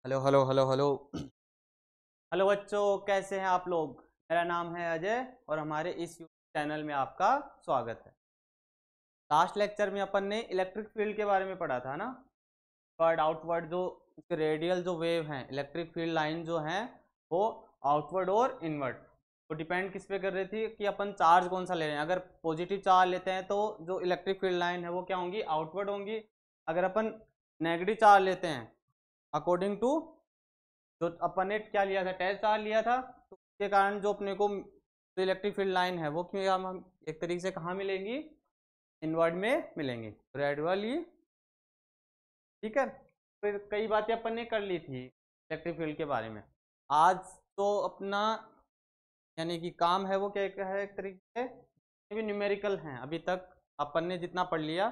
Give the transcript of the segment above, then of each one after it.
Hello hello hello hello. Hello बच्चों, कैसे हैं आप लोग। मेरा नाम है अजय और हमारे इस यूट्यूब चैनल में आपका स्वागत है। लास्ट लेक्चर में अपन ने इलेक्ट्रिक फील्ड के बारे में पढ़ा था ना। वर्ड आउटवर्ड जो रेडियल जो वेव हैं, इलेक्ट्रिक फील्ड लाइन जो हैं वो आउटवर्ड और इनवर्ड तो डिपेंड किस पे कर रही थी कि अपन चार्ज कौन सा ले रहे हैं। अगर पॉजिटिव चार्ज लेते हैं तो जो इलेक्ट्रिक फील्ड लाइन है वो क्या होंगी, आउटवर्ड होंगी। अगर अपन नेगेटिव चार्ज लेते हैं अकॉर्डिंग टू जो अपन ने क्या लिया था, टेस्ट चार्ज लिया था, तो उसके कारण जो अपने को जो इलेक्ट्रिक फील्ड लाइन है वो क्यों हम एक तरीके से कहाँ मिलेंगी, इनवर्ड में मिलेंगी, रेड वाली। ठीक है। फिर कई बातें अपन ने कर ली थी इलेक्ट्रिक फील्ड के बारे में। आज तो अपना यानी कि काम है वो क्या क्या है, एक तरीके से भी न्यूमेरिकल हैं। अभी तक अपन ने जितना पढ़ लिया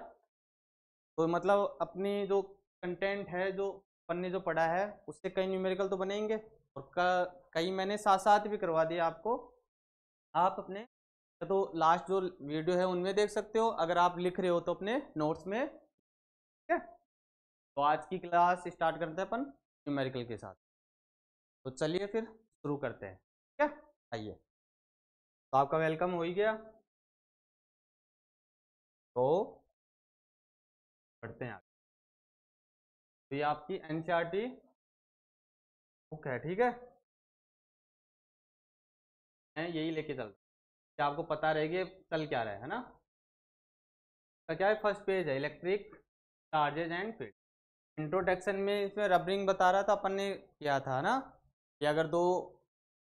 तो मतलब अपनी जो कंटेंट है, जो अपन ने जो पढ़ा है उससे कई न्यूमेरिकल तो बनेंगे और कई मैंने साथ साथ भी करवा दिया आपको। आप अपने तो लास्ट जो वीडियो है उनमें देख सकते हो, अगर आप लिख रहे हो तो अपने नोट्स में। ठीक है। तो आज की क्लास स्टार्ट करते हैं अपन न्यूमेरिकल के साथ। तो चलिए फिर शुरू करते हैं। ठीक है, आइए। तो आपका वेलकम हो ही गया, तो पढ़ते हैं आगे। तो ये आपकी एनसीईआरटी बुक है। ठीक है, मैं यही लेके चल रहा हूँ कि आपको पता रहेगी चल क्या रहा है ना। तो क्या है, फर्स्ट पेज है electric charges and field. Introduction में इसमें रबरिंग बता रहा था, अपन ने किया था ना कि अगर दो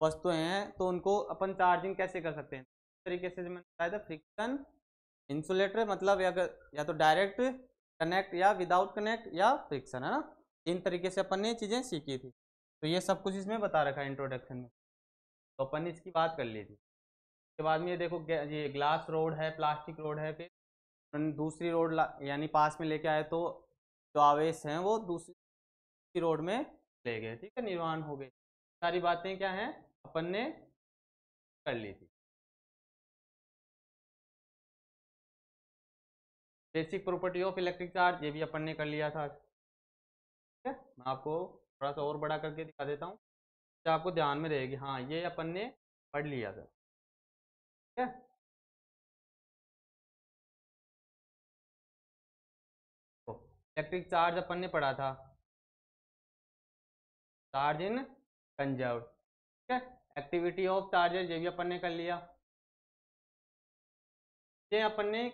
वस्तुएं हैं तो उनको अपन चार्जिंग कैसे कर सकते हैं। इस तरीके से जो मैंने बताया था, फ्रिक्शन, इंसुलेटर, मतलब या तो डायरेक्ट कनेक्ट या विदाउट कनेक्ट या फ्रिक्शन, है ना। तीन तरीके से अपन ने चीज़ें सीखी थी, तो ये सब कुछ इसमें बता रखा है इंट्रोडक्शन में। तो अपन ने इसकी बात कर ली थी। उसके बाद में ये देखो, ये ग्लास रोड है, प्लास्टिक रोड है, फिर दूसरी रोड यानी पास में लेके आए तो जो आवेश हैं वो दूसरी रोड में ले गए। ठीक है, निर्वाण हो गए। सारी बातें क्या हैं, अपन ने कर ली थी। Basic property of electric charge ये भी अपन ने कर लिया था। ठीक है, मैं आपको थोड़ा सा और बड़ा करके दिखा देता हूँ, तो आपको ध्यान में रहेगी। हाँ, ये अपन ने पढ़ लिया था। ठीक है। तो इलेक्ट्रिक चार्ज अपन ने पढ़ा था, चार्ज इन कंजर्व। ठीक है। एक्टिविटी ऑफ चार्जेस ये भी अपन ने कर लिया। ये अपन ने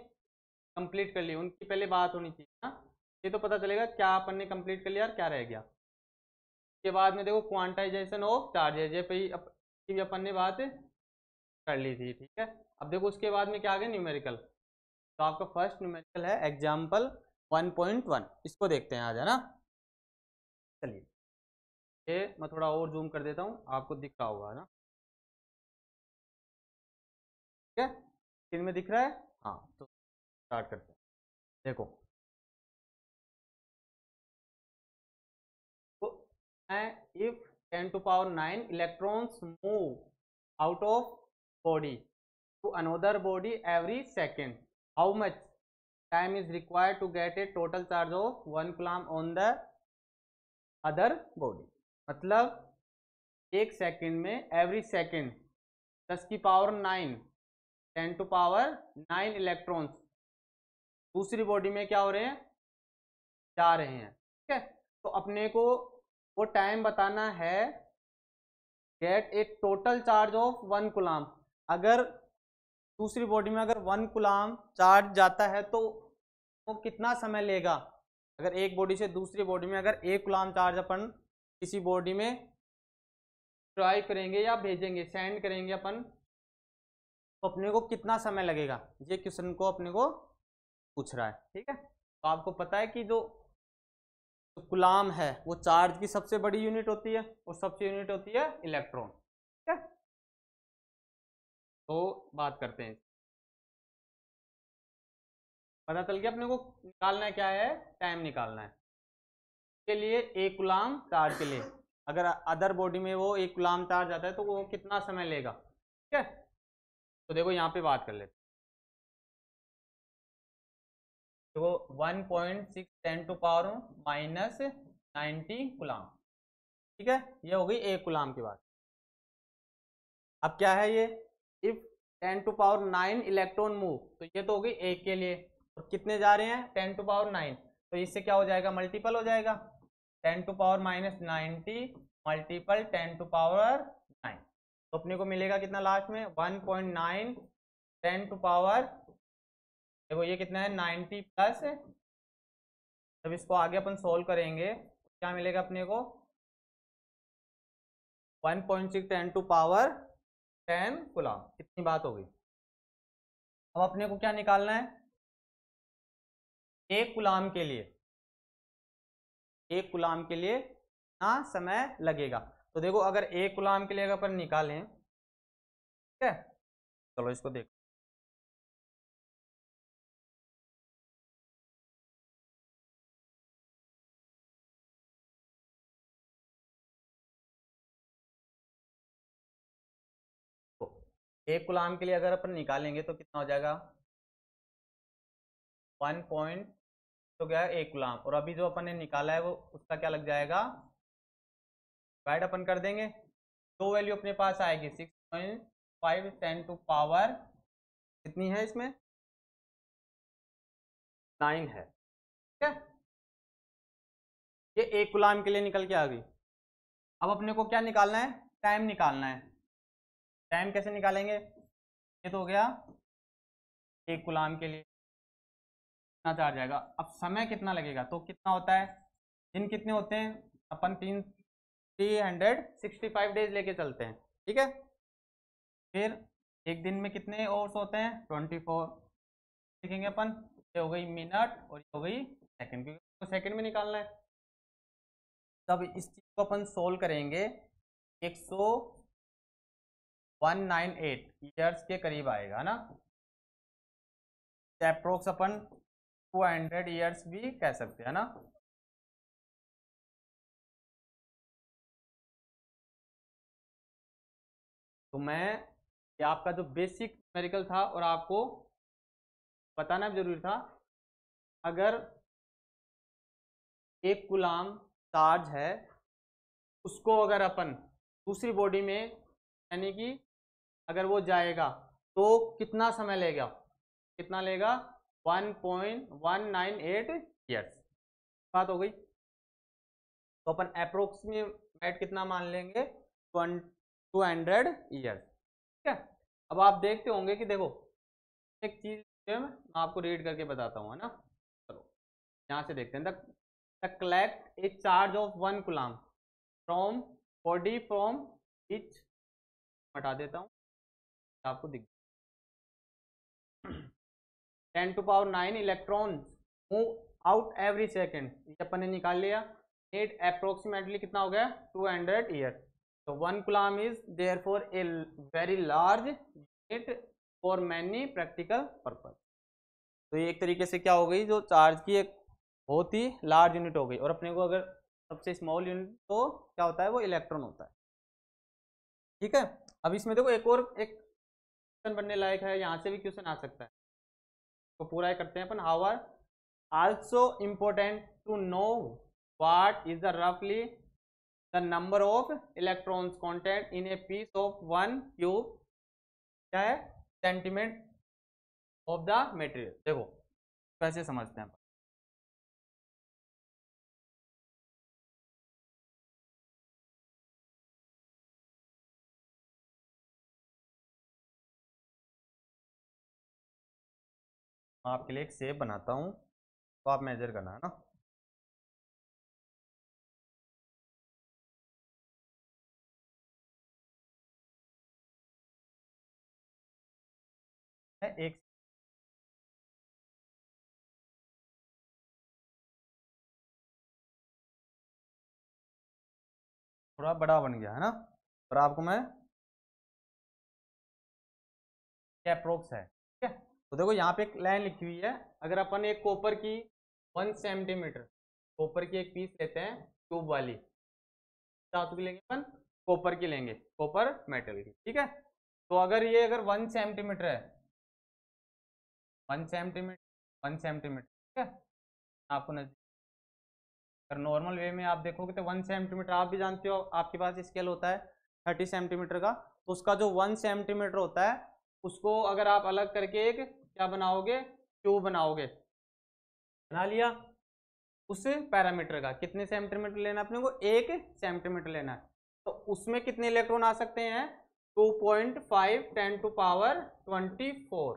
कंप्लीट कर लिया, उनकी पहले बात होनी चाहिए ना, ये तो पता चलेगा क्या अपन ने कंप्लीट कर लिया और क्या रह गया। उसके बाद में देखो क्वांटाइजेशन ऑफ चार्जेज, ये पे की भी अपन ने बात कर ली थी। ठीक है। अब देखो उसके बाद में क्या आ गया, न्यूमेरिकल। तो आपका फर्स्ट न्यूमेरिकल है एग्जाम्पल 1.1, इसको देखते हैं आज, है ना। चलिए, ये मैं थोड़ा और जूम कर देता हूँ, आपको दिख रहा होगा ना। ठीक है, स्क्रीन में दिख रहा है। हाँ, तो स्टार्ट करते हैं। देखो, तो if 10 to power 9 electrons move out of body to another body every second, how much time is required to get a total charge of 1 coulomb on the other body। मतलब एक सेकंड में, every second 10 की power 9, 10 to power 9 electrons दूसरी body में क्या हो रहे हैं, जा रहे हैं। ठीक है। तो अपने को वो टाइम बताना है, gate A total charge of 1 coulomb. अगर दूसरी बॉडी में अगर 1 कूलम्ब चार्ज जाता है तो वो कितना समय लेगा। अगर एक बॉडी से दूसरी बॉडी में अगर 1 कूलम्ब चार्ज अपन किसी बॉडी में ट्राई करेंगे या भेजेंगे, सेंड करेंगे अपन, तो अपने को कितना समय लगेगा, ये क्वेश्चन को अपने को पूछ रहा है। ठीक है। तो आपको पता है कि जो कूलाम है वो चार्ज की सबसे बड़ी यूनिट होती है और सबसे यूनिट होती है इलेक्ट्रॉन। ठीक है। तो बात करते हैं, पता चल गया अपने को निकालना है, क्या है, टाइम निकालना है। के लिए एक कूलाम चार्ज के लिए अगर अदर बॉडी में वो एक कूलाम चार्ज आता है तो वो कितना समय लेगा। ठीक है। तो देखो यहाँ पे बात कर लेते हैं। देखो 1.6 10 to power -90 कूलाम। ठीक है, ये हो गई 1 कूलाम की बात। अब क्या है ये, if 10 to power 9 electron move, तो ये तो हो गई 1 के लिए, और कितने जा रहे हैं 10 टू पावर 9, तो इससे क्या हो जाएगा, मल्टीपल हो जाएगा, 10 to power -90 multiple 10 to power 9, तो अपने को मिलेगा कितना लास्ट में 1.9 10 टू पावर, देखो ये कितना है 90 प्लस, जब इसको आगे अपन सोल्व करेंगे क्या मिलेगा अपने को 1.6 10 टू पावर 10 कूलाम, कितनी बात हो गई। अब अपने को क्या निकालना है, 1 कूलाम के लिए, 1 कूलाम के लिए कितना समय लगेगा, तो देखो अगर 1 कूलाम के लिए अगर अपन निकालें, ठीक है, चलो इसको देखो, तो 1 कूलाम के लिए अगर अपन निकालेंगे तो कितना हो जाएगा 1 पॉइंट, तो क्या है 1 कूलाम, और अभी जो अपन ने निकाला है वो उसका क्या लग जाएगा, डिवाइड अपन कर देंगे, दो वैल्यू अपने पास आएगी 6.5 10 टू पावर कितनी है इसमें 9 है, ठीक है, ये 1 कूलाम के लिए निकल के आ गई। अब अपने को क्या निकालना है, टाइम निकालना है, टाइम कैसे निकालेंगे, ये तो हो गया 1 कूलाम के लिए कितना चार्ज आएगा, अब समय कितना लगेगा, तो कितना होता है, दिन कितने होते हैं, अपन 365 डेज लेके चलते हैं, ठीक है, फिर एक दिन में कितने आवर्स होते हैं 24 लिखेंगे अपन, ये हो गई मिनट और ये हो गई सेकंड, क्योंकि तो सेकंड में निकालना है। तब इस चीज को अपन सोल्व करेंगे 198 ईयर्स के करीब आएगा ना, अप्रोक्स अपन 200 ईयर्स भी कह सकते हैं ना। तो मैं ये आपका जो बेसिक न्यूमेरिकल था और आपको बताना भी जरूरी था, अगर 1 कूलाम चार्ज है उसको अगर अपन दूसरी बॉडी में यानी कि अगर वो जाएगा तो कितना समय लेगा, कितना लेगा 1.198 ईयर्स, बात हो गई। तो अपन अप्रोक्सीमेट कितना मान लेंगे 200 ईयर्स, ठीक है। अब आप देखते होंगे कि देखो एक चीज मैं आपको रीड करके बताता हूँ, है ना, चलो यहाँ से देखते हैं, the collect a charge of 1 coulomb from body from which, हटा देता हूँ आपको दिख 10 to power 9 electrons move out every second, ये अपन ने निकाल लिया, नीड अप्रोक्सीमेटली कितना हो गया 200 ईयर, तो 1 coulomb is there for a very large unit for many practical purpose. तो ये एक तरीके से क्या हो गई, जो चार्ज की एक बहुत ही लार्ज यूनिट हो गई, और अपने को अगर सबसे स्मॉल यूनिट तो क्या होता है वो इलेक्ट्रॉन होता है, ठीक है। अब इसमें देखो एक और एक क्वेश्चन बनने लायक है, यहाँ से भी क्वेश्चन आ सकता है, तो पूरा करते हैं अपन, however also important to know what is the रफली the number of electrons content in a piece of 1 cube, क्या है सेंटीमीटर ऑफ द मटेरियल, देखो कैसे समझते हैं आपके लिए एक शेप बनाता हूँ तो आप मेजर करना है ना, है एक थोड़ा बड़ा बन गया है ना, और आपको मैं अप्रोक्स है, ठीक है। तो देखो यहाँ पे एक लाइन लिखी हुई है, अगर अपन एक कॉपर की 1 सेंटीमीटर कॉपर की एक पीस लेते हैं ट्यूब वाली, धातु की लेंगे अपन, कॉपर की लेंगे, कॉपर मेटल की, ठीक है। तो अगर ये अगर 1 सेंटीमीटर है, 1 सेंटीमीटर 1 सेंटीमीटर, ठीक है, आपको नजदीक अगर नॉर्मल वे में आप देखोगे तो 1 सेंटीमीटर, आप भी जानते हो आपके पास स्केल होता है 30 सेंटीमीटर का, तो उसका जो 1 सेंटीमीटर होता है उसको अगर आप अलग करके एक क्या बनाओगे, क्यूब बनाओगे, बना लिया। उस पैरामीटर का कितने सेंटीमीटर लेना है अपने को, 1 सेंटीमीटर लेना है, तो उसमें कितने इलेक्ट्रॉन आ सकते हैं, 2.5 10⁻²4।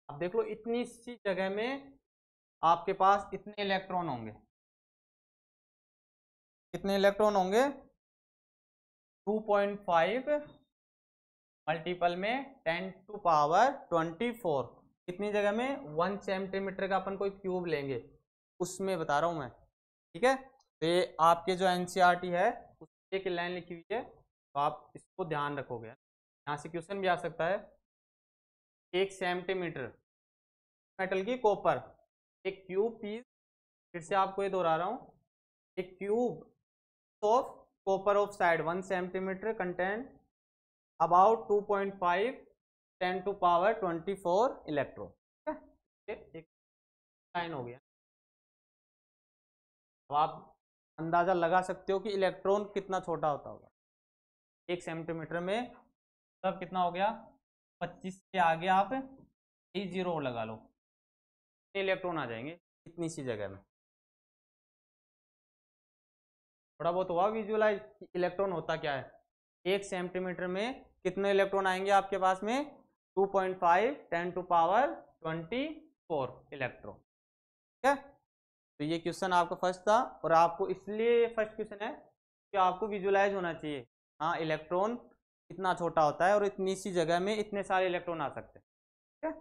अब देख लो इतनी सी जगह में आपके पास इतने इलेक्ट्रॉन होंगे, कितने इलेक्ट्रॉन होंगे, 2.5 मल्टीपल में 10⁻²4, कितनी जगह में, 1 सेंटीमीटर का अपन कोई क्यूब लेंगे, उसमें बता रहा हूं मैं, ठीक है। तो ये आपके जो एनसीईआरटी है उसमें एक लाइन लिखी हुई है, तो आप इसको ध्यान रखोगे। यहाँ से क्वेश्चन भी आ सकता है, 1 सेंटीमीटर मेटल की कॉपर, एक क्यूब पीस, फिर से आपको ये दोहरा रहा हूँ, एक cube of copper oxide 1 centimetre content about 2.5 10⁻²4 electron, ठीक है। एक लाइन हो गया। अब आप अंदाजा लगा सकते हो कि इलेक्ट्रॉन कितना छोटा होता होगा 1 सेंटीमीटर में, तब कितना हो गया, 25 के आगे आप 0 लगा लो, इलेक्ट्रॉन आ जाएंगे इतनी सी जगह में। थोड़ा बहुत हुआ विजुअलाइज, इलेक्ट्रॉन होता क्या है, 1 सेंटीमीटर में कितने इलेक्ट्रॉन आएंगे आपके पास में, 2.5 10⁻²4 इलेक्ट्रॉन, ठीक है। तो ये क्वेश्चन आपका फर्स्ट था, और आपको इसलिए फर्स्ट क्वेश्चन है कि आपको विजुअलाइज होना चाहिए, हाँ इलेक्ट्रॉन इतना छोटा होता है और इतनी सी जगह में इतने सारे इलेक्ट्रॉन आ सकते हैं, ठीक है।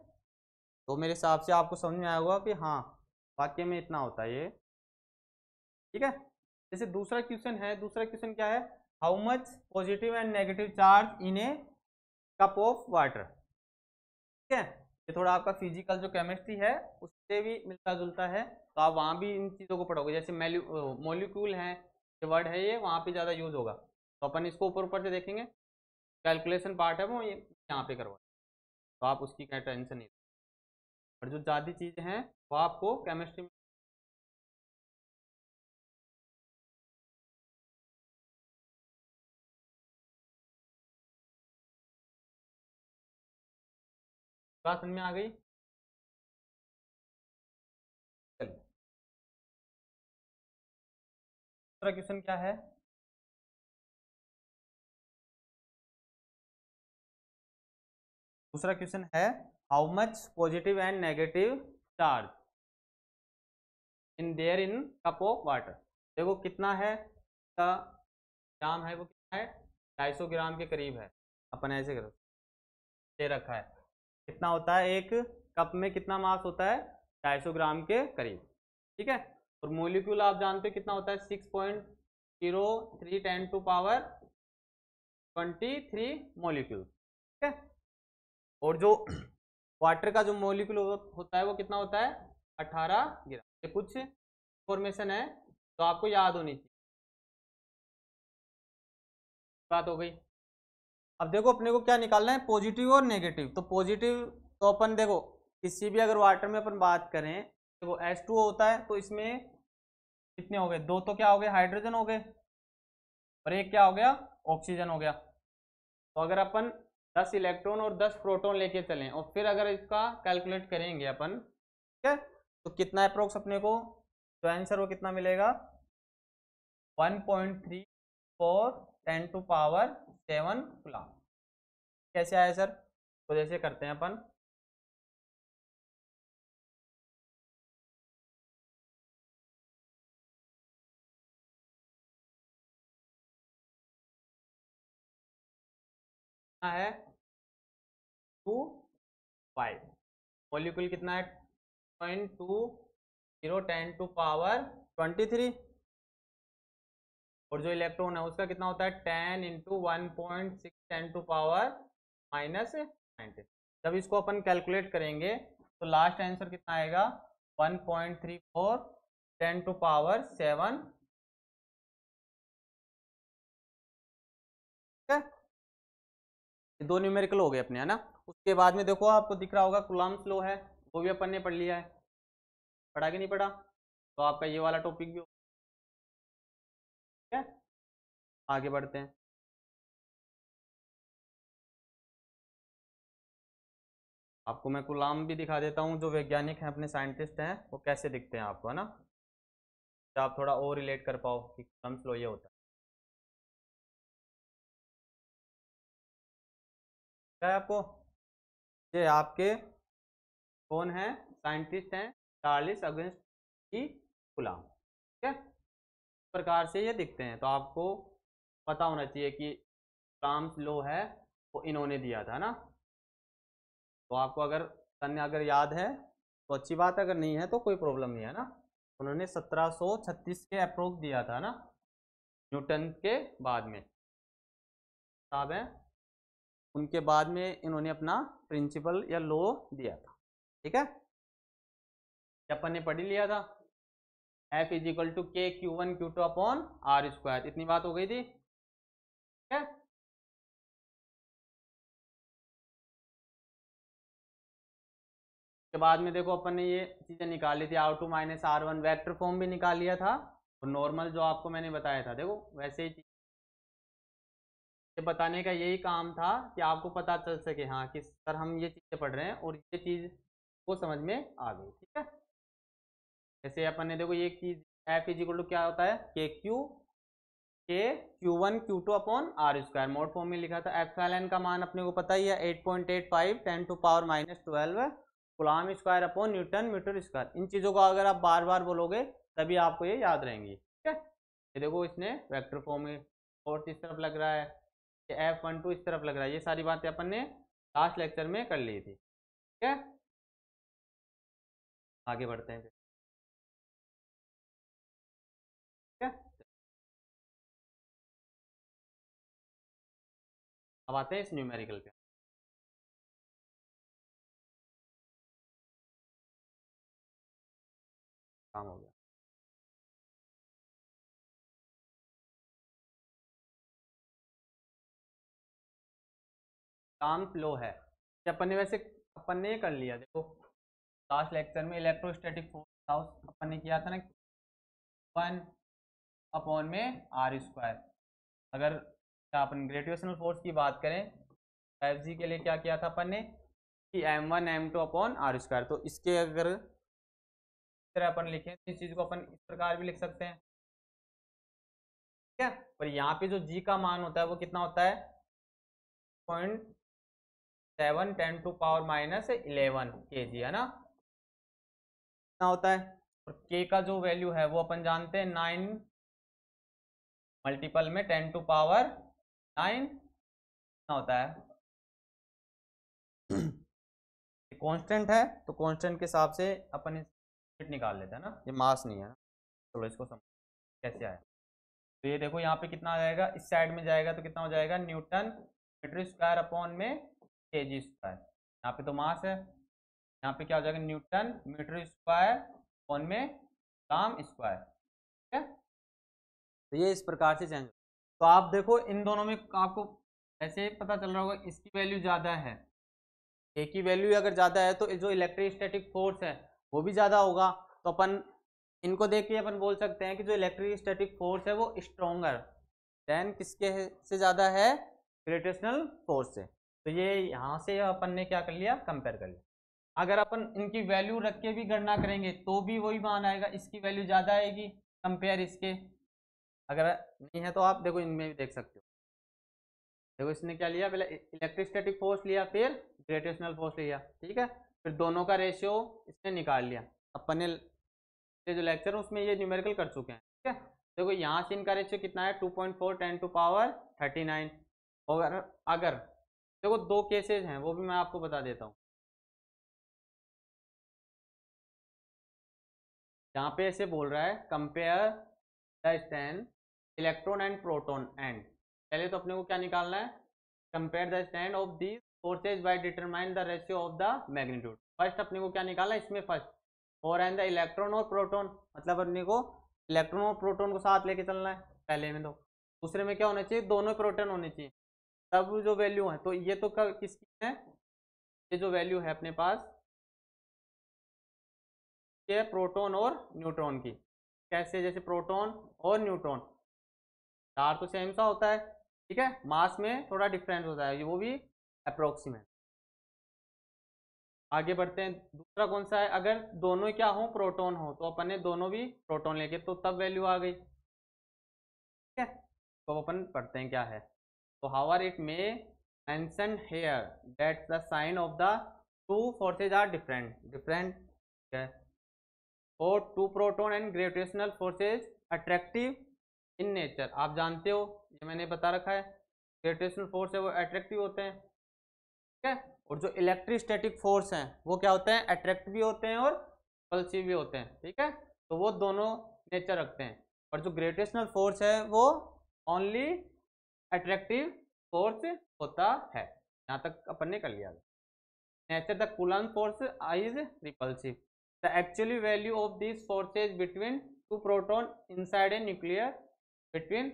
तो मेरे हिसाब से आपको समझ में आया होगा कि हाँ वाक्य में इतना होता है ये, ठीक है। जैसे दूसरा क्वेश्चन है, दूसरा क्वेश्चन क्या है, how much positive and negative charge in A cup of water, ठीक है। ये थोड़ा आपका फिजिकल जो केमिस्ट्री है उससे भी मिलता जुलता है, तो आप वहाँ भी इन चीज़ों को पढ़ोगे, जैसे मॉलिक्यूल है, ये वर्ड है, ये वहाँ पे ज़्यादा यूज होगा, तो अपन इसको ऊपर ऊपर से देखेंगे, कैलकुलेशन पार्ट है वो ये यहाँ पे करवा, तो आप उसकी क्या टेंशन नहीं, और जो ज़्यादा चीज़ें हैं वो आपको केमिस्ट्री में बात समझ में आ गई। चलिए दूसरा क्वेश्चन क्या है, दूसरा क्वेश्चन है how much positive and negative charge in there in cup of water, देखो कितना है का ग्राम है, वो कितना है, 250 ग्राम के करीब है, अपन ऐसे करो दे रखा है, कितना होता है एक कप में, कितना मास होता है, 250 ग्राम के करीब, ठीक है। और मोलिक्यूल आप जानते हो कितना होता है, 6.03 10⁻23 मोलिक्यूल, ठीक है। और जो वाटर का जो मोलिक्यूल होता है वो कितना होता है, 18 ग्राम। ये कुछ इंफॉर्मेशन है तो आपको याद होनी चाहिए, बात हो गई। अब देखो अपने को क्या निकालना है, पॉजिटिव और नेगेटिव, तो पॉजिटिव तो अपन देखो किसी भी अगर वाटर में अपन बात करें, देखो H2O होता है, तो इसमें कितने हो गए, दो तो क्या हो गए, हाइड्रोजन हो गए, और एक क्या हो गया, ऑक्सीजन हो गया। तो अगर अपन 10 इलेक्ट्रॉन और 10 प्रोटॉन लेके चलें और फिर अगर इसका कैलकुलेट करेंगे अपन, ठीक है, तो कितना अप्रोक्स अपने को जो आंसर वो कितना मिलेगा, 1.34 10⁻7 कूलम। कैसे आया सर, तो जैसे करते हैं अपन, कितना है 2.5, मॉलिक्यूल कितना है 0.20 10⁻23, और जो इलेक्ट्रॉन है उसका कितना होता है 10 × 1.6 10⁻⁻90। जब इसको अपन कैलकुलेट करेंगे तो लास्ट आंसर कितना आएगा, 1.34 10⁻7, ठीक है। दो न्यूमेरिकल हो गए अपने, है ना। उसके बाद में देखो आपको दिख रहा होगा कूलम्ब्स लॉ है, वो भी अपन ने पढ़ लिया है, पढ़ा कि नहीं पढ़ा, तो आपका ये वाला टॉपिक भी है, आगे बढ़ते हैं। आपको मैं कूलाम भी दिखा देता हूँ, जो वैज्ञानिक हैं अपने साइंटिस्ट हैं, वो कैसे दिखते हैं आपको, है ना, तो आप थोड़ा और रिलेट कर पाओ कि कूलाम फ्लो ये होता है आपको। ये आपके कौन है, साइंटिस्ट हैं, चार्ल्स अगस्त की कूलाम, ठीक है। इस प्रकार से ये दिखते हैं, तो आपको पता होना चाहिए कि कूलाम लॉ है वो इन्होंने दिया था ना। तो आपको अगर तन्य अगर याद है तो अच्छी बात है, अगर नहीं है तो कोई प्रॉब्लम नहीं है ना। उन्होंने 1736 के अप्रोक्स दिया था ना, न्यूटन के बाद में साहब है, उनके बाद में इन्होंने अपना प्रिंसिपल या लॉ दिया था, ठीक है। अपन ने पढ़ ही लिया था, F is equal to K Q one Q two upon R square, इतनी बात हो गई थी, ठीक है। के बाद में देखो अपन ने ये चीजें निकाली थी, R2 minus R1 vector form भी निकाल लिया था, और नॉर्मल जो आपको मैंने बताया था, देखो वैसे ही ये बताने का यही काम था कि आपको पता चल सके हाँ कि सर हम ये चीज़ें पढ़ रहे हैं और ये चीज़ को समझ में आ गई, ठीक है। जैसे अपन ने देखो ये चीज़ एफ इज इक्वल टू क्या होता है, K Q one Q two upon R square, mod form में लिखा था। एप्सिलॉन का मान अपने को पता ही है 8.85 10 to power minus 12 coulomb square upon newton metre square. इन चीज़ों को अगर आप बार बार बोलोगे तभी आपको ये याद रहेंगी, ठीक है। ये देखो इसने वेक्टर फॉर्म में फोर्थ इस तरफ लग रहा है, F12 इस तरफ लग रहा है, ये सारी बातें अपन ने लास्ट लेक्चर में कर ली थी, ठीक है। आगे बढ़ते हैं फिर, ठीक है। अब आते हैं इस न्यूमेरिकल पे, काम हो गया। काम फ्लो है, अपन ने वैसे अपन ने कर लिया, देखो लास्ट लेक्चर में इलेक्ट्रोस्टैटिक फोर्स था, अपन ने किया था ना 1 अपॉन में आर स्क्वायर। अगर अपन ग्रेविटेशनल फोर्स की बात करें, 5G के लिए क्या किया था अपन ने कि M1 M2 upon R square. तो इसके अगर इस तरह अपन लिखें तो इस चीज़ को अपन इस प्रकार भी लिख सकते हैं, ठीक है। पर यहाँ पे जो जी का मान होता है वो कितना होता है, 0.7 10 टू पावर माइनस 11 kg, है ना, कितना होता है। और के का जो वैल्यू है वो अपन जानते हैं 9 मल्टीपल में 10 टू पावर 9 कितना होता है, कांस्टेंट है, तो कांस्टेंट के हिसाब से अपन इस निकाल लेते हैं ना, ये मास नहीं है ना। चलो इसको समझ कैसे आया। तो ये देखो यहाँ पे कितना आ जाएगा, इस साइड में जाएगा तो कितना हो जाएगा, न्यूटन मीटर स्क्वायर अपॉन में केजी स्क्वायर। यहाँ पे तो मास है, यहाँ पे क्या हो जाएगा, न्यूटन मीटर स्क्वायर अपॉन में कूलॉम स्क्वायर, ठीक है। तो ये इस प्रकार से चेंज। तो आप देखो इन दोनों में आपको ऐसे पता चल रहा होगा, इसकी वैल्यू ज़्यादा है, ए की वैल्यू अगर ज़्यादा है तो जो इलेक्ट्रोस्टैटिक फोर्स है वो भी ज़्यादा होगा। तो अपन इनको देख के अपन बोल सकते हैं कि जो इलेक्ट्रोस्टैटिक फोर्स है वो स्ट्रोंगर देन किसके से ज़्यादा है, ग्रेविटेशनल फोर्स से। तो ये यहाँ से अपन ने क्या कर लिया, कंपेयर कर लिया। अगर अपन इनकी वैल्यू रख के भी गणना करेंगे तो भी वही मान आएगा, इसकी वैल्यू ज़्यादा आएगी कंपेयर इसके। अगर नहीं है तो आप देखो इनमें भी देख सकते हो, देखो इसने क्या लिया, पहले इलेक्ट्रोस्टैटिक फोर्स लिया फिर ग्रेविटेशनल फोर्स लिया, ठीक है। फिर दोनों का रेशियो इसने निकाल लिया। अपन ने जो लेक्चर है उसमें ये न्यूमेरिकल कर चुके हैं, ठीक है। देखो यहाँ से इनका रेशियो कितना है, 2.4 10 टू पावर 39। और अगर देखो दो केसेस हैं वो भी मैं आपको बता देता हूँ। यहाँ पे ऐसे बोल रहा है compare the stand electron and proton and, पहले तो अपने को क्या निकालना है, compare the stand of the forces by determine the ratio of the magnitude. First अपने को क्या निकालना है इसमें, फर्स्ट और एंड द इलेक्ट्रॉन और प्रोटॉन, मतलब अपने को इलेक्ट्रॉन और प्रोटॉन को साथ लेके चलना है पहले में। तो दूसरे में क्या होना चाहिए, दोनों प्रोटॉन होने चाहिए, तब जो वैल्यू है। तो ये तो किसकी है, ये जो वैल्यू है अपने पास ये प्रोटॉन और न्यूट्रॉन की। कैसे, जैसे प्रोटॉन और न्यूट्रॉन, चार तो सेम सा होता है, ठीक है, मास में थोड़ा डिफरेंस होता है, वो भी अप्रोक्सीमेट। आगे बढ़ते हैं, दूसरा कौन सा है, अगर दोनों क्या हो, प्रोटॉन हो, तो अपन ने दोनों भी प्रोटॉन लेके तो तब वैल्यू आ गई, ठीक है। तो अपन पढ़ते हैं क्या है। तो however it may mention here that the sign of the two forces are different, है, और two proton and gravitational forces attractive in nature. आप जानते हो, ये मैंने बता रखा है, ग्रेविटेशनल फोर्स है वो अट्रैक्टिव होते हैं, ठीक है, और जो इलेक्ट्रोस्टैटिक फोर्स हैं वो क्या होते हैं, अट्रैक्टिव भी होते हैं और पल्सिव भी होते हैं, ठीक है। तो वो दोनों नेचर रखते हैं, और जो ग्रेविटेशनल फोर्स है वो ओनली अट्रैक्टिव फोर्स होता है। यहाँ तक अपन ने कर लिया। Nature the coulomb force is repulsive, the actually value of this forces between two proton inside a nuclear between,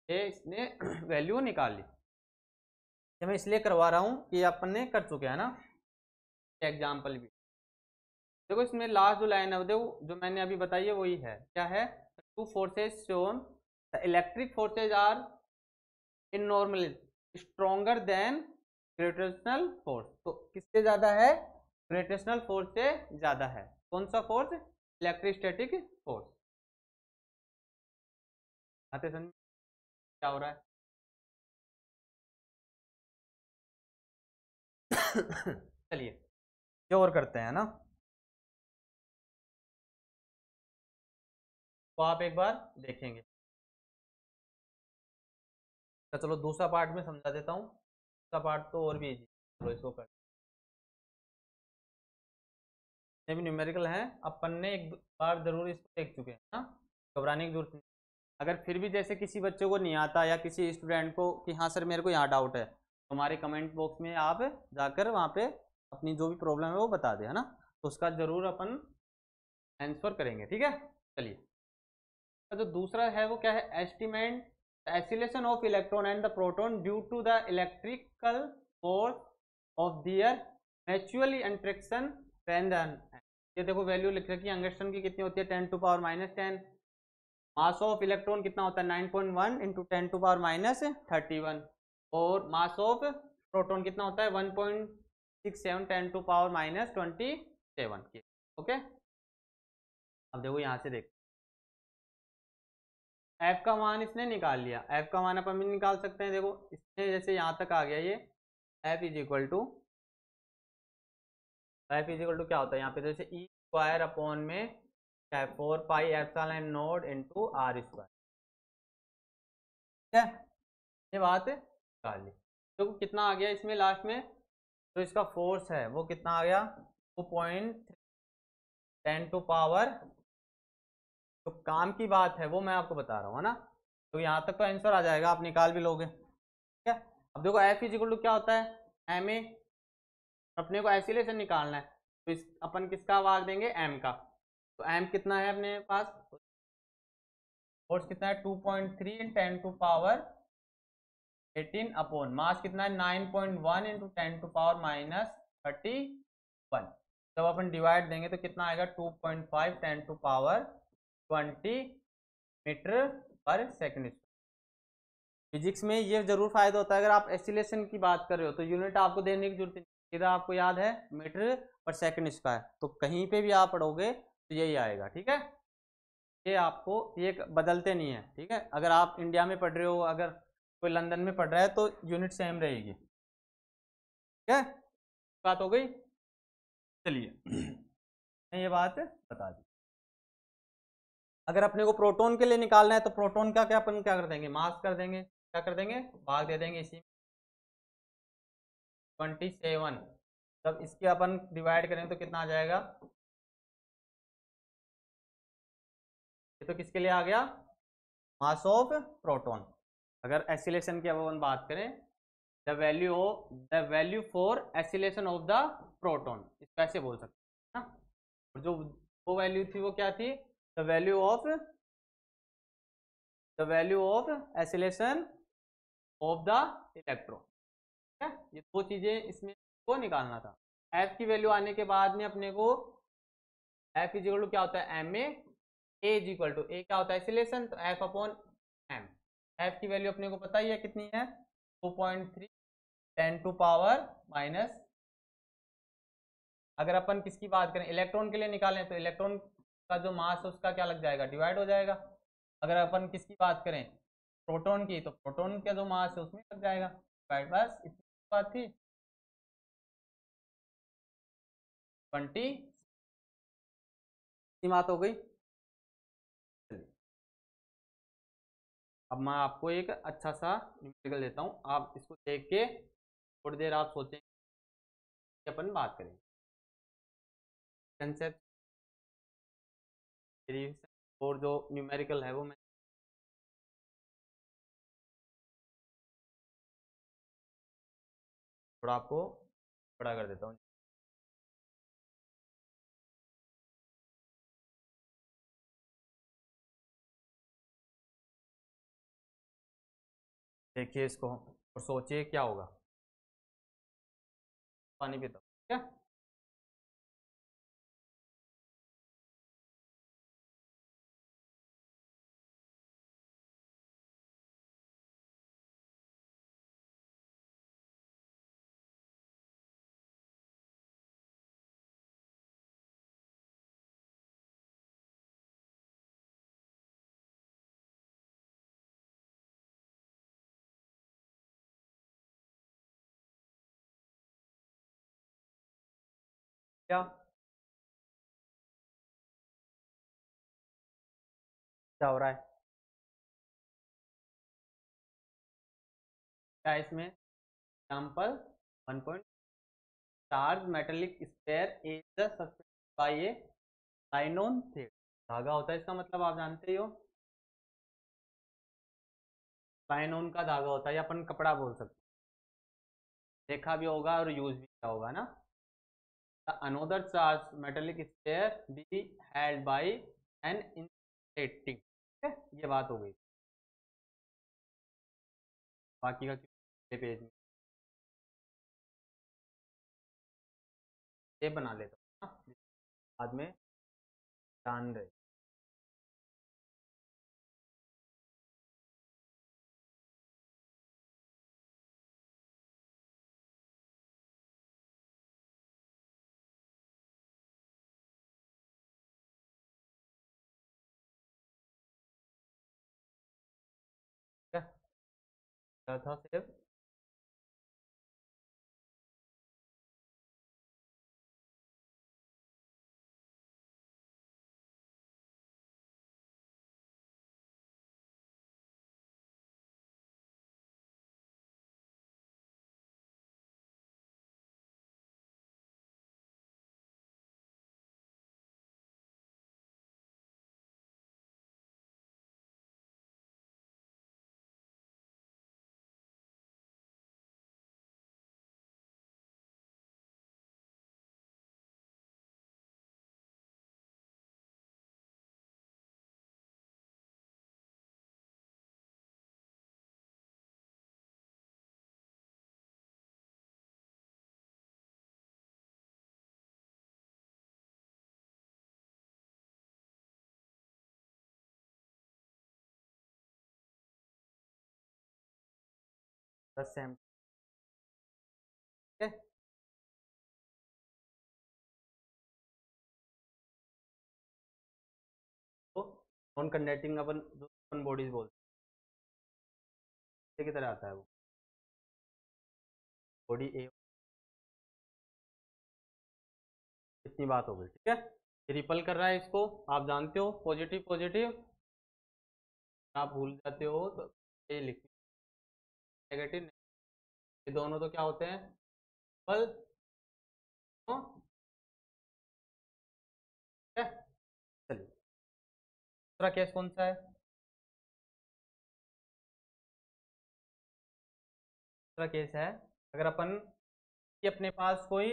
ये इसने वैल्यू निकाल ली। ये मैं इसलिए करवा रहा हूँ कि अपन ने कर चुके हैं ना एग्जाम्पल भी। देखो इसमें लास्ट जो लाइन है देखो जो मैंने अभी बताई है वही है, क्या है, two forces shown the electric forces are in normal stronger than gravitational force. तो किससे ज्यादा है, ग्रेविटेशनल फोर्स से ज्यादा है। कौन सा फोर्स, इलेक्ट्रोस्टैटिक फोर्स। आते समझ क्या हो रहा है। चलिए ये और करते हैं ना, तो आप एक बार देखेंगे। तो चलो दूसरा पार्ट में समझा देता हूँ, दूसरा पार्ट तो और भी इजी, चलो इसको कर, ये भी न्यूमेरिकल है, अपन ने एक बार जरूर इसको देख चुके हैं ना, घबराने की जरूरत नहीं। अगर फिर भी जैसे किसी बच्चे को नहीं आता या किसी स्टूडेंट को कि हाँ सर मेरे को यहाँ डाउट है, तो हमारे कमेंट बॉक्स में आप जाकर वहाँ पे अपनी जो भी प्रॉब्लम है वो बता दे, है ना, तो उसका जरूर अपन आंसर करेंगे, ठीक है। चलिए जो दूसरा है वो क्या है, estimate the acceleration of electron and the proton due to the electrical force of their mutual interaction strength. ये देखो वैल्यू लिख रखी है, अंगस्ट्रॉन की कितनी होती है, 10⁻⁻10। मास ऑफ इलेक्ट्रॉन कितना होता है, 9.1 इंटू 10⁻31, और मास ऑफ प्रोटॉन कितना होता है, 1.67 10⁻27। ओके, अब देखो यहाँ से देख, एफ का मान इसने निकाल लिया, एफ का मान अपन भी निकाल सकते हैं। देखो इसने जैसे यहाँ तक आ गया, ये F is equal to, F is equal to क्या होता है यहाँ पे, जैसे ई स्क्वायर अपॉन में क्या है, 4πε0 इंटू आर स्क्वायर, ठीक है, ये बात निकाल ली। तो कितना आ गया इसमें लास्ट में, तो इसका फोर्स है वो कितना आ गया, 2.10⁻, तो काम की बात है वो मैं आपको बता रहा हूँ, है ना। तो यहाँ तक तो आंसर आ जाएगा, आप निकाल भी लोगे, ठीक है। अब देखो एफ इज इक्वल टू क्या होता है, एम ए, अपने को एक्सीलरेशन निकालना है, तो इस अपन किसका भाग देंगे, एम का। तो एम कितना है अपने पास, फोर्स कितना है, 2.3 10⁻18 अपॉन मास कितना है, 9.1 इंटू 10⁻31। जब अपन डिवाइड देंगे तो कितना आएगा, 2.5 10⁻20 मीटर पर सेकंड। फिजिक्स में ये जरूर फायदा होता है, अगर आप एक्सीलरेशन की बात कर रहे हो तो यूनिट आपको देने की जरूरत नहीं, सीधा आपको याद है मीटर पर सेकंड स्क्वायर, तो कहीं पे भी आप पढ़ोगे तो यही आएगा, ठीक है। ये आपको ये बदलते नहीं है, ठीक है। अगर आप इंडिया में पढ़ रहे हो, अगर कोई लंदन में पढ़ रहा है तो यूनिट सेम रहेगी, ठीक है, बात हो गई। चलिए मैं ये बात बता दी। अगर अपने को प्रोटॉन के लिए निकालना है तो प्रोटॉन का क्या अपन क्या कर देंगे, मास कर देंगे, क्या कर देंगे, भाग दे देंगे इसी 27। तब इसके अपन डिवाइड करेंगे तो कितना आ जाएगा, ये तो किसके लिए आ गया, मास ऑफ प्रोटॉन। अगर एक्सीलरेशन की अब अपन बात करें, the value for acceleration of the proton, इसको ऐसे बोल सकते हैं ना। और जो वो वैल्यू थी वो क्या थी, the value of acceleration of the electron, ठीक है। ये दो चीजें इसमें को निकालना था। एफ की वैल्यू आने के बाद में अपने को एफ इज इक्वल टू क्या होता है, M A is equal to, A क्या होता है एक्सीलरेशन, तो एफ अपॉन एम, एफ की वैल्यू अपने को पता ही है कितनी है, 2.3 10 टू पावर माइनस। अगर अपन किसकी बात करें, इलेक्ट्रॉन के लिए निकालें, तो इलेक्ट्रॉन का जो मास है उसका क्या लग जाएगा, डिवाइड हो जाएगा। अगर अपन किसकी बात करें, प्रोटॉन की, तो प्रोटॉन का जो मास है उसमें लग जाएगा डिवाइड। बस इतनी बात थी। 20 बात हो गई। अब मैं आपको एक अच्छा सा न्यूमेरिकल देता हूँ, आप इसको देख के थोड़ी देर आप सोचें कि अपन बात करेंगे कंसेप्ट और जो न्यूमेरिकल है वो मैं थोड़ा आपको बड़ा कर देता हूँ। देखिए इसको और सोचिए क्या होगा। पानी पीता हूँ, ठीक है। क्या क्या हो रहा है, क्या इसमें example 1 charge metallic sphere is the suspended bye A nylon thread. धागा होता है इसका मतलब आप जानते ही हो, नायलॉन का धागा होता है, या अपन कपड़ा बोल सकते हैं। देखा भी होगा और यूज भी किया होगा ना। Another charge metallic sphere B held by an insulating, ठीक है, ये बात हो गई। बाकी का पेज में ये बना लेता हूँ ना, बाद में जान रहे। क्या था सिर्फ, बस सेम, ठीक है। तो नॉन कंडक्टिंग अपन बॉडीज बोलते हैं, की तरह आता है वो बॉडी ए। इतनी बात हो गई, ठीक है। रिपल कर रहा है इसको, आप जानते हो, पॉजिटिव पॉजिटिव, आप भूल जाते हो तो ये लिख, नेगेटिव, ये दोनों तो क्या होते हैं, रिपल, ठीक है। चलिए दूसरा केस कौन सा है, दूसरा केस है, अगर अपन कि अपने पास कोई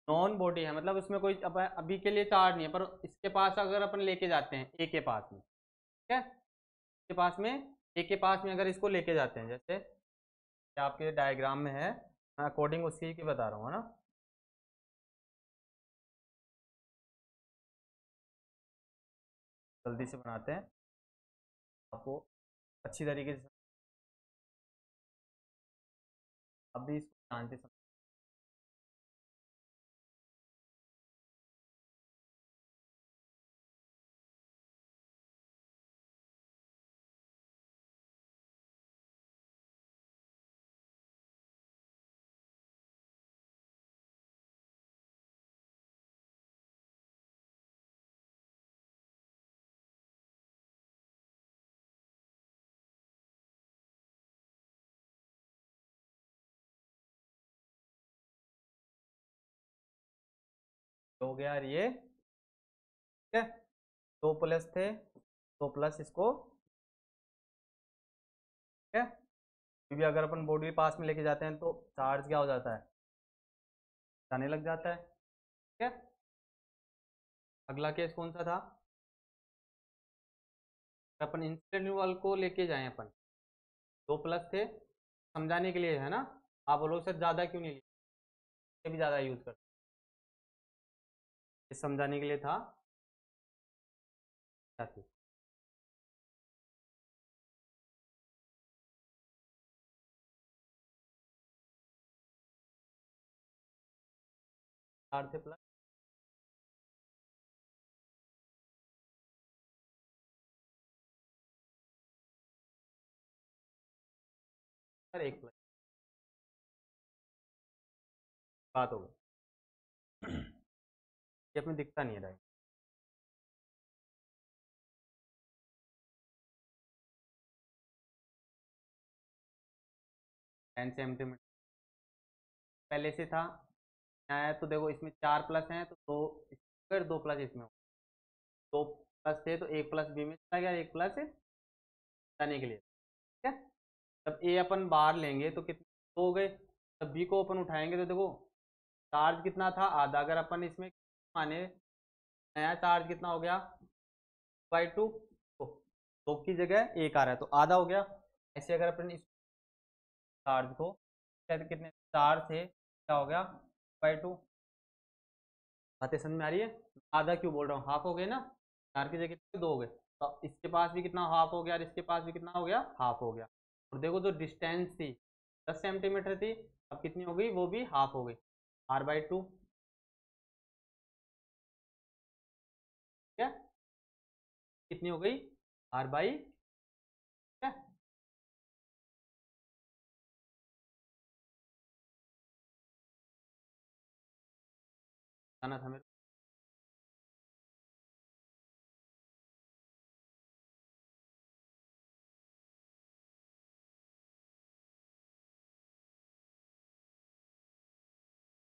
नॉन बॉडी है, मतलब उसमें कोई अभी के लिए चार्ज नहीं है, पर इसके पास अगर अपन लेके जाते हैं ए के पास में, ठीक है, के पास में, ए के पास में अगर इसको लेके जाते हैं, जैसे आपके डायग्राम में है, मैं अकॉर्डिंग उसकी की बता रहा हूँ ना। जल्दी से बनाते हैं, आपको अच्छी तरीके से आप भी इसको जानते समझ। हो गया यार ये, ठीक है। 2 प्लस थे, 2 प्लस इसको, ठीक है। क्योंकि अगर अपन बॉडी पास में लेके जाते हैं तो चार्ज क्या हो जाता है, जाने लग जाता है, ठीक है। अगला केस कौन सा था, अपन इंस्टेंट वाल को लेके जाए अपन, 2 प्लस थे, समझाने के लिए है ना। आप बोलो सर ज़्यादा क्यों नहीं लिया, ये भी ज़्यादा यूज़ करते, इस समझाने के लिए था। क्या थी, 4 थे प्लस, सर 1 प्लस, बात हो गई। ये अपने दिखता नहीं है डायरेक्ट। 10 सेंटीमीटर पहले से था, आया तो देखो इसमें 4 प्लस हैं तो 2, फिर 2 प्लस इसमें, 2 प्लस थे तो 1 प्लस बी में चला गया, 1 प्लस जाने के लिए, ठीक है। जब ए अपन बाहर लेंगे तो कितने 2 हो गए, जब बी को अपन उठाएंगे तो देखो चार्ज कितना था, आधा। अगर अपन इसमें माने नया चार्ज कितना हो गया, 2/2, तो 2 की जगह 1 आ रहा है तो आधा हो गया। ऐसे अगर अपन इस चार्ज को, शायद कितने 4 थे, क्या हो गया 2/2। बातें समझ में आ रही है, आधा क्यों बोल रहा हूँ, हाफ हो गए ना, 4 की जगह कितने 2 हो गए, तो इसके पास भी कितना हाफ हो गया और इसके पास भी कितना हो गया, हाफ हो गया। और देखो जो डिस्टेंस थी 10 सेंटीमीटर थी, अब कितनी हो गई, वो भी हाफ हो गई, r/2, ठीक है। कितनी हो गई, r/, ठीक है। आना था मेरे को,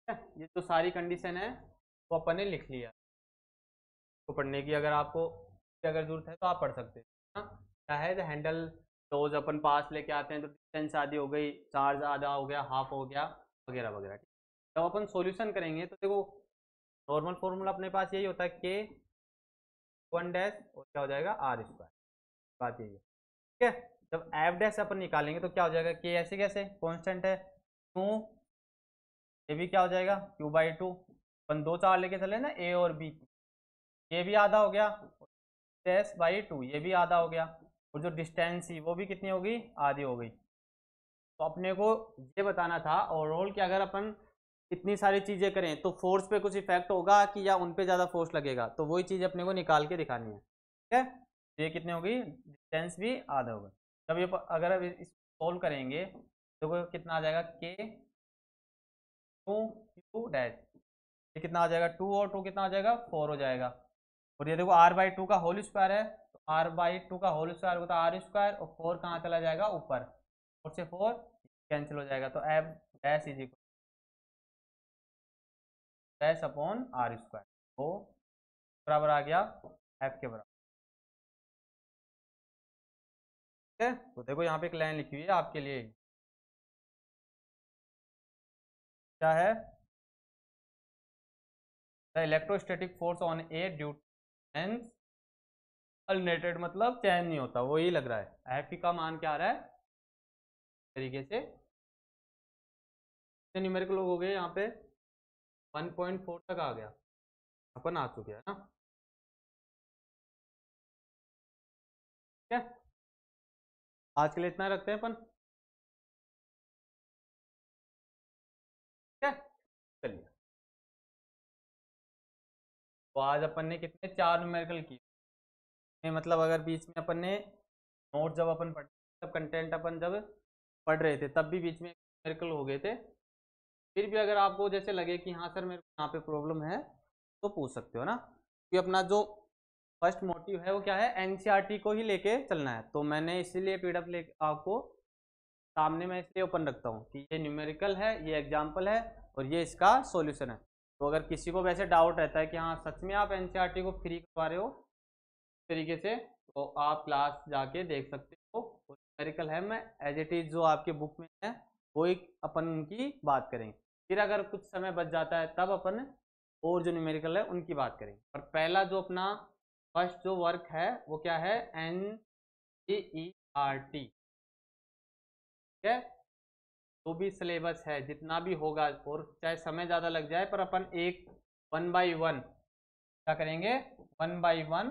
ठीक है? ये तो सारी कंडीशन है वो अपन ने लिख लिया, तो पढ़ने की अगर आपको अगर जरूरत है तो आप पढ़ सकते हैं, हाँ। क्या है, हैंडल रोज अपन पास लेके आते हैं तो डिस्टेंस आधी हो गई, चार्ज आधा हो गया, हाफ हो गया, वगैरह वगैरह, ठीक। जब अपन सॉल्यूशन करेंगे तो देखो नॉर्मल फॉर्मूला अपने पास यही होता है, के 1 डैश और क्या हो जाएगा r², बात यही है, ठीक है। जब एफ डैश अपन निकालेंगे तो क्या हो जाएगा, के ऐसे कैसे कॉन्स्टेंट है, टू, ये भी क्या हो जाएगा q/2, अपन 2 चार लेके चले ना ए और बी, ये भी आधा हो गया, s/2 ये भी आधा हो गया, और जो डिस्टेंस थी वो भी कितनी हो गई, आधी हो गई। तो अपने को ये बताना था ओवरऑल कि अगर अपन इतनी सारी चीज़ें करें तो फोर्स पे कुछ इफेक्ट होगा कि या उन पे ज़्यादा फोर्स लगेगा, तो वही चीज़ अपने को निकाल के दिखानी है, ठीक है। तो ये कितनी हो गई, डिस्टेंस भी आधा होगा। जब ये अगर अब इस सोल्व करेंगे तो कितना आ जाएगा, के 2 q डैश, ये कितना आ जाएगा 2 और 2 कितना आ जाएगा 4 हो जाएगा। और ये देखो r/2 का होल स्क्वायर है, तो r/2 का होल स्क्वायर होता है r², और 4 कहाँ चला जाएगा ऊपर, 4 से 4 कैंसिल हो जाएगा, तो F dash is equal dash upon r², वो बराबर आ गया एफ के बराबर, ठीक है। तो देखो यहाँ पे एक लाइन लिखी हुई है आपके लिए, क्या है, the electrostatic force on a due tense alternated, मतलब चेंज नहीं होता, वो ही लग रहा है। एफ का मान क्या आ रहा है तरीके से, न्यूमेरिकल हो गए यहाँ पे 1.4 तक आ गया, अपन आ चुके हैं ना, ठीक है। आज के लिए इतना रखते हैं अपन। तो आज अपन ने कितने 4 न्यूमेरिकल किए। मतलब अगर बीच में अपन ने नोट जब अपन पढ़ तब कंटेंट अपन जब पढ़ रहे थे तब भी बीच में न्यूमेरिकल हो गए थे। फिर भी अगर आपको जैसे लगे कि हाँ सर मेरे को यहाँ पे प्रॉब्लम है तो पूछ सकते हो ना। कि अपना जो फर्स्ट मोटिव है वो क्या है, एनसीईआरटी को ही लेके चलना है। तो मैंने इसीलिए पीडीएफ लेके आपको सामने में इसलिए ओपन रखता हूँ कि ये न्यूमेरिकल है, ये एग्जाम्पल है और ये इसका सॉल्यूशन है। तो अगर किसी को वैसे डाउट रहता है कि हाँ सच में आप एनसीईआरटी को फ्री करवा रहे हो तरीके से, तो आप क्लास जाके देख सकते हो। न्यूमेरिकल है, मैं एज इट इज जो आपके बुक में है वो एक अपन उनकी बात करेंगे। फिर अगर कुछ समय बच जाता है तब अपन और जो न्यूमेरिकल है उनकी बात करेंगे। और पहला जो अपना फर्स्ट जो वर्क है वो क्या है, एनसीईआरटी। ठीक है, जो भी सिलेबस है जितना भी होगा, और चाहे समय ज़्यादा लग जाए पर अपन एक 1 बाई 1 क्या करेंगे, 1 बाई 1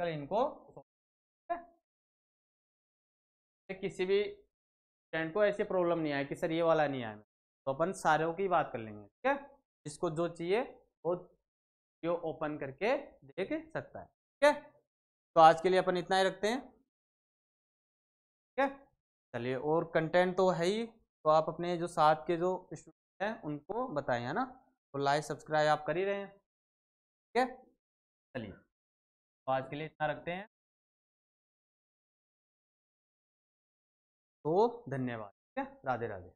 इनको। किसी भी स्टूडेंट को ऐसी प्रॉब्लम नहीं आए कि सर ये वाला नहीं आया, तो अपन सारों की बात कर लेंगे। ठीक है, जिसको जो चाहिए वो वीडियो ओपन करके देख सकता है। ठीक है, तो आज के लिए अपन इतना ही रखते हैं। ठीक है, चलिए, और कंटेंट तो है ही, तो आप अपने जो साथ के जो स्टूडेंट हैं उनको बताएं, है ना। तो लाइक सब्सक्राइब आप कर ही रहे हैं। ठीक है, चलिए, तो आज के लिए इतना रखते हैं। तो धन्यवाद। ठीक है, राधे राधे।